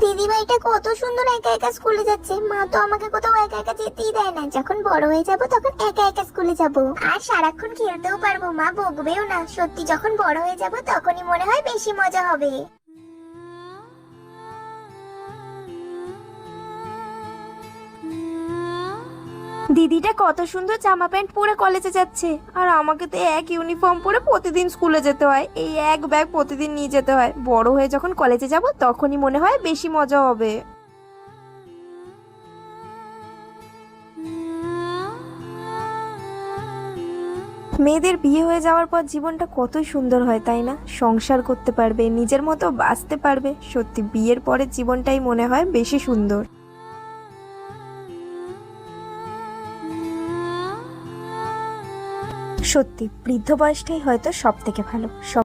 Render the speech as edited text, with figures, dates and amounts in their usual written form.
দিদিভাইটা কত সুন্দর একা একা স্কুলে যাচ্ছে। মা তো আমাকে কোথাও একা একা যেতেই দেয় না। যখন বড় হয়ে যাব তখন একা একা স্কুলে যাব, আর সারাক্ষণ খেলতেও পারবো, মা বকবেও না। সত্যি যখন বড় হয়ে যাব তখনই মনে হয় বেশি মজা হবে। দিদিটা কত সুন্দর জামা প্যান্ট পরে কলেজে যাচ্ছে, আর আমাকে তো এক ইউনিফর্ম পরে প্রতিদিন স্কুলে যেতে হয়। এই এক ব্যাগ প্রতিদিন নিয়ে যেতে হয়। বড় হয়ে যখন কলেজে যাব তখনই মনে হয় বেশি মজা হবে। মেয়েদের বিয়ে হয়ে যাওয়ার পর জীবনটা কতই সুন্দর হয়, তাই না? সংসার করতে পারবে, নিজের মতো বাঁচতে পারবে। সত্যি বিয়ের পরের জীবনটাই মনে হয় বেশি সুন্দর। সত্যি বৃদ্ধ বয়সটাই হয়তো সব থেকে ভালো।